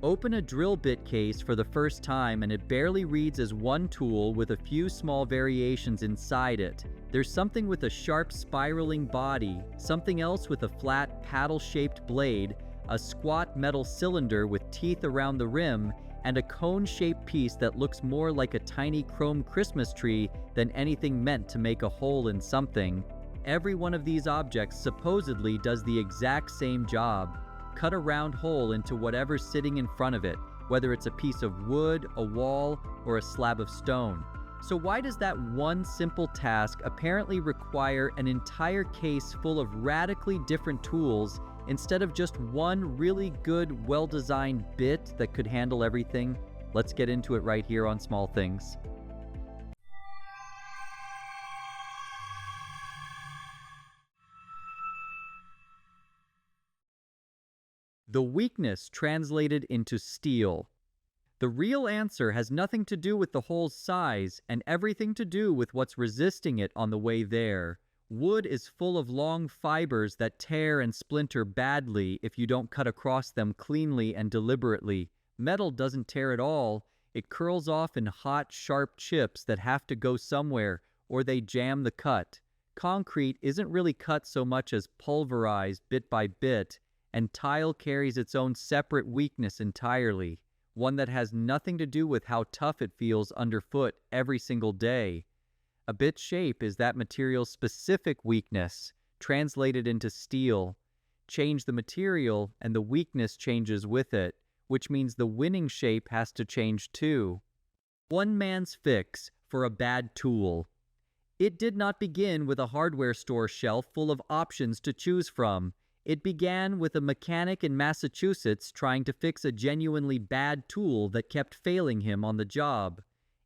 Open a drill bit case for the first time and it barely reads as one tool with a few small variations inside it. There's something with a sharp spiraling body, something else with a flat paddle-shaped blade, a squat metal cylinder with teeth around the rim, and a cone-shaped piece that looks more like a tiny chrome Christmas tree than anything meant to make a hole in something. Every one of these objects supposedly does the exact same job. Cut a round hole into whatever's sitting in front of it, whether it's a piece of wood, a wall, or a slab of stone. So why does that one simple task apparently require an entire case full of radically different tools instead of just one really good, well-designed bit that could handle everything? Let's get into it right here on Small Things. The weakness translated into steel. The real answer has nothing to do with the hole's size and everything to do with what's resisting it on the way there. Wood is full of long fibers that tear and splinter badly if you don't cut across them cleanly and deliberately. Metal doesn't tear at all. It curls off in hot, sharp chips that have to go somewhere, or they jam the cut. Concrete isn't really cut so much as pulverized bit by bit, and tile carries its own separate weakness entirely, one that has nothing to do with how tough it feels underfoot every single day. A bit's shape is that material's specific weakness, translated into steel. Change the material, and the weakness changes with it, which means the winning shape has to change too. One man's fix for a bad tool. It did not begin with a hardware store shelf full of options to choose from. It began with a mechanic in Massachusetts trying to fix a genuinely bad tool that kept failing him on the job.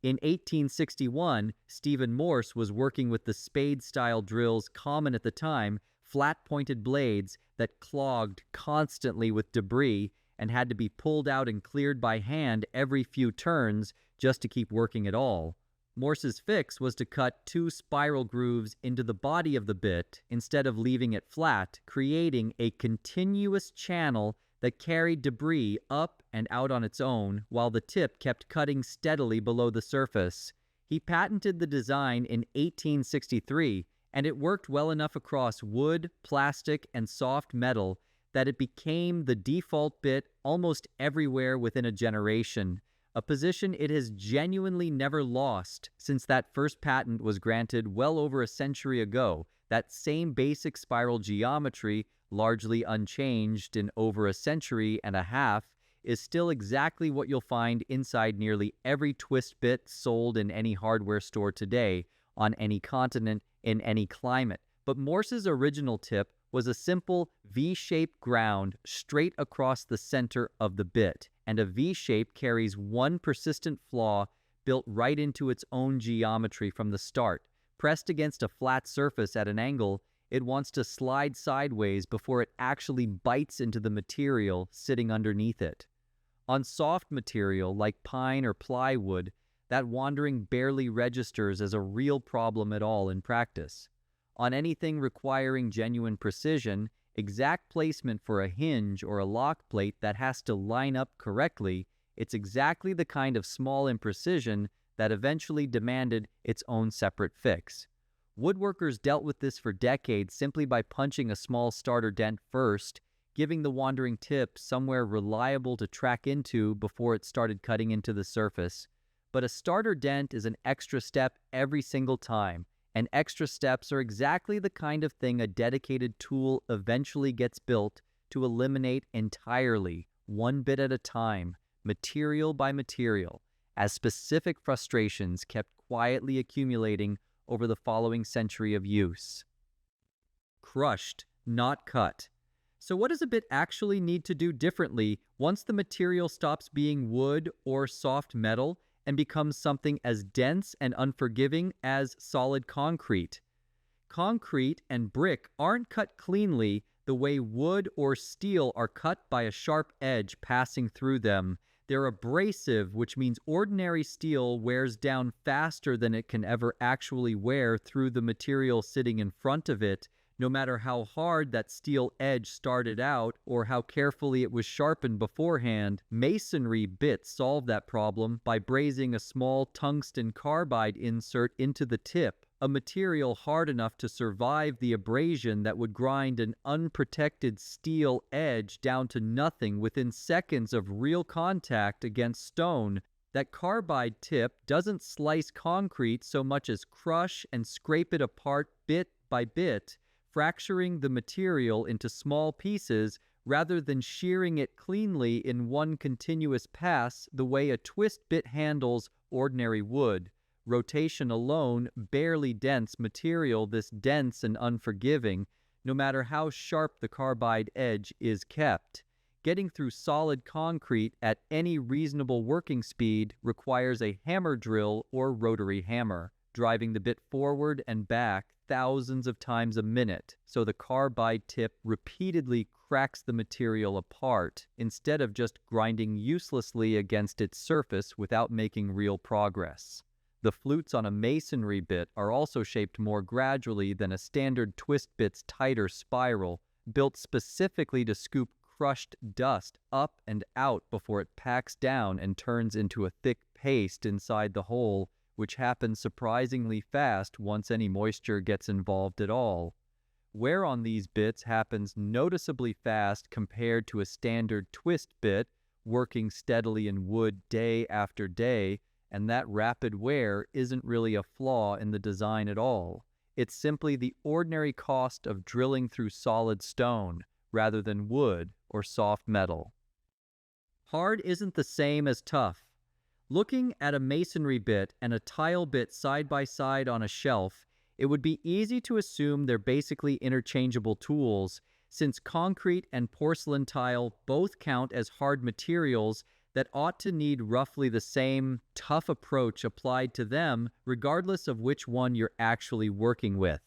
In 1861, Stephen Morse was working with the spade-style drills common at the time, flat-pointed blades that clogged constantly with debris and had to be pulled out and cleared by hand every few turns just to keep working at all. Morse's fix was to cut 2 spiral grooves into the body of the bit instead of leaving it flat, creating a continuous channel that carried debris up and out on its own, while the tip kept cutting steadily below the surface. He patented the design in 1863, and it worked well enough across wood, plastic, and soft metal that it became the default bit almost everywhere within a generation. A position it has genuinely never lost since that first patent was granted well over a century ago. That same basic spiral geometry, largely unchanged in over a century and a half, is still exactly what you'll find inside nearly every twist bit sold in any hardware store today, on any continent, in any climate. But Morse's original tip was a simple V-shaped ground straight across the center of the bit, and a V-shape carries one persistent flaw built right into its own geometry from the start. Pressed against a flat surface at an angle, it wants to slide sideways before it actually bites into the material sitting underneath it. On soft material like pine or plywood, that wandering barely registers as a real problem at all in practice. On anything requiring genuine precision, exact placement for a hinge or a lock plate that has to line up correctly, it's exactly the kind of small imprecision that eventually demanded its own separate fix. Woodworkers dealt with this for decades simply by punching a small starter dent first, giving the wandering tip somewhere reliable to track into before it started cutting into the surface. But a starter dent is an extra step every single time, and extra steps are exactly the kind of thing a dedicated tool eventually gets built to eliminate entirely, one bit at a time, material by material, as specific frustrations kept quietly accumulating over the following century of use. Crushed, not cut. So what does a bit actually need to do differently once the material stops being wood or soft metal and becomes something as dense and unforgiving as solid concrete? Concrete and brick aren't cut cleanly the way wood or steel are cut by a sharp edge passing through them. They're abrasive, which means ordinary steel wears down faster than it can ever actually wear through the material sitting in front of it, No matter how hard that steel edge started out or how carefully it was sharpened beforehand, masonry bits solve that problem by brazing a small tungsten carbide insert into the tip, a material hard enough to survive the abrasion that would grind an unprotected steel edge down to nothing within seconds of real contact against stone. That carbide tip doesn't slice concrete so much as crush and scrape it apart bit by bit, fracturing the material into small pieces rather than shearing it cleanly in one continuous pass the way a twist bit handles ordinary wood. Rotation alone barely dents material this dense and unforgiving, no matter how sharp the carbide edge is kept. Getting through solid concrete at any reasonable working speed requires a hammer drill or rotary hammer, driving the bit forward and back thousands of times a minute, so the carbide tip repeatedly cracks the material apart instead of just grinding uselessly against its surface without making real progress. The flutes on a masonry bit are also shaped more gradually than a standard twist bit's tighter spiral, built specifically to scoop crushed dust up and out before it packs down and turns into a thick paste inside the hole, which happens surprisingly fast once any moisture gets involved at all. Wear on these bits happens noticeably fast compared to a standard twist bit working steadily in wood day after day, and that rapid wear isn't really a flaw in the design at all. It's simply the ordinary cost of drilling through solid stone rather than wood or soft metal. Hard isn't the same as tough. Looking at a masonry bit and a tile bit side by side on a shelf, it would be easy to assume they're basically interchangeable tools, since concrete and porcelain tile both count as hard materials that ought to need roughly the same tough approach applied to them regardless of which one you're actually working with.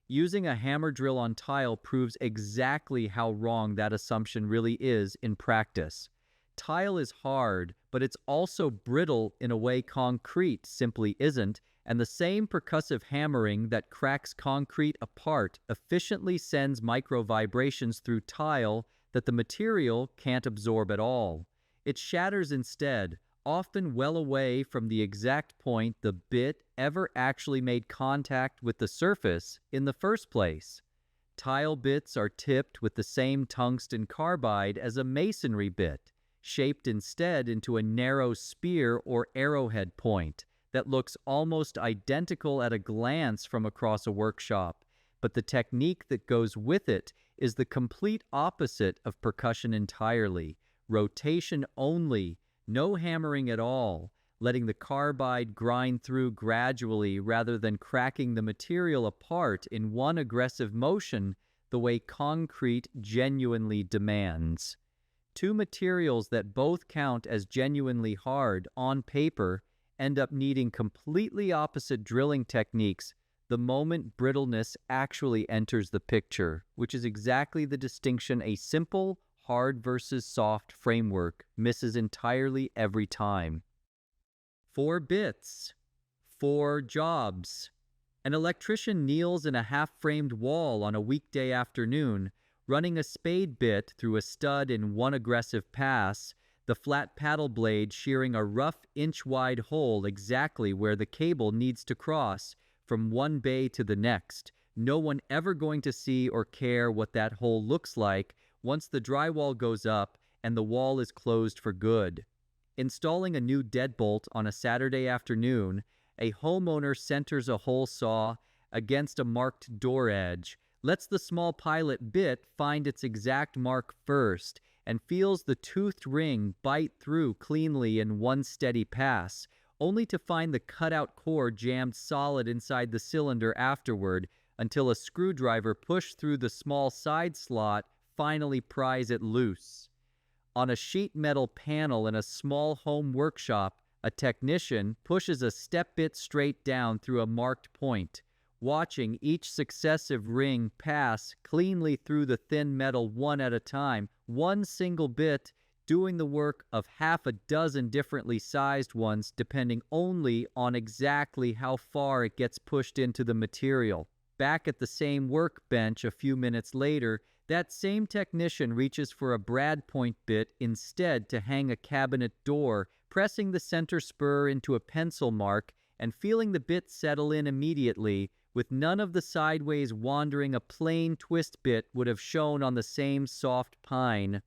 Using a hammer drill on tile proves exactly how wrong that assumption really is in practice. Tile is hard, but it's also brittle in a way concrete simply isn't, and the same percussive hammering that cracks concrete apart efficiently sends micro vibrations through tile that the material can't absorb at all. It shatters instead, often well away from the exact point the bit ever actually made contact with the surface in the first place. Tile bits are tipped with the same tungsten carbide as a masonry bit, shaped instead into a narrow spear or arrowhead point that looks almost identical at a glance from across a workshop, but the technique that goes with it is the complete opposite of percussion entirely. Rotation only, no hammering at all, letting the carbide grind through gradually rather than cracking the material apart in one aggressive motion the way concrete genuinely demands. Two materials that both count as genuinely hard on paper end up needing completely opposite drilling techniques the moment brittleness actually enters the picture, which is exactly the distinction a simple, hard versus soft framework misses entirely every time. 4 bits. 4 jobs. An electrician kneels in a half-framed wall on a weekday afternoon, running a spade bit through a stud in one aggressive pass, the flat paddle blade shearing a rough inch-wide hole exactly where the cable needs to cross from one bay to the next, no one ever going to see or care what that hole looks like once the drywall goes up and the wall is closed for good. Installing a new deadbolt on a Saturday afternoon, a homeowner centers a hole saw against a marked door edge, lets the small pilot bit find its exact mark first, and feels the toothed ring bite through cleanly in one steady pass, only to find the cutout core jammed solid inside the cylinder afterward until a screwdriver pushed through the small side slot finally pries it loose. On a sheet metal panel in a small home workshop, a technician pushes a step bit straight down through a marked point, watching each successive ring pass cleanly through the thin metal one at a time, one single bit doing the work of half a dozen differently sized ones depending only on exactly how far it gets pushed into the material. Back at the same workbench a few minutes later, that same technician reaches for a brad point bit instead to hang a cabinet door, pressing the center spur into a pencil mark and feeling the bit settle in immediately, with none of the sideways wandering a plain twist bit would have shown on the same soft pine.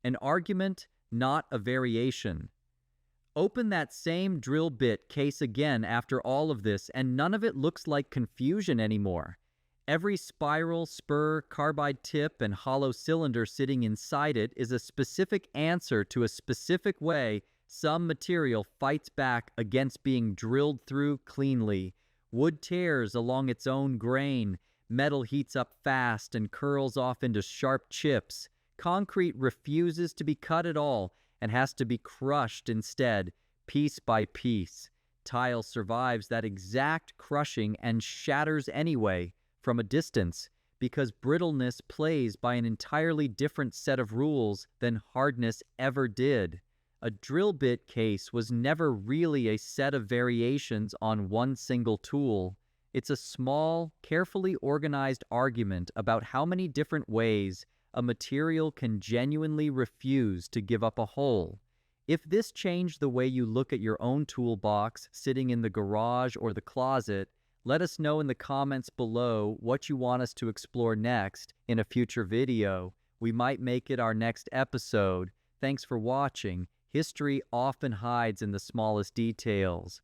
An argument, not a variation. Open that same drill bit case again after all of this, and none of it looks like confusion anymore. Every spiral, spur, carbide tip, and hollow cylinder sitting inside it is a specific answer to a specific way some material fights back against being drilled through cleanly. Wood tears along its own grain, metal heats up fast and curls off into sharp chips. Concrete refuses to be cut at all and has to be crushed instead, piece by piece. Tile survives that exact crushing and shatters anyway, from a distance, because brittleness plays by an entirely different set of rules than hardness ever did. A drill bit case was never really a set of variations on one single tool. It's a small, carefully organized argument about how many different ways a material can genuinely refuse to give up a hole. If this changed the way you look at your own toolbox sitting in the garage or the closet, let us know in the comments below what you want us to explore next in a future video. We might make it our next episode. Thanks for watching. History often hides in the smallest details.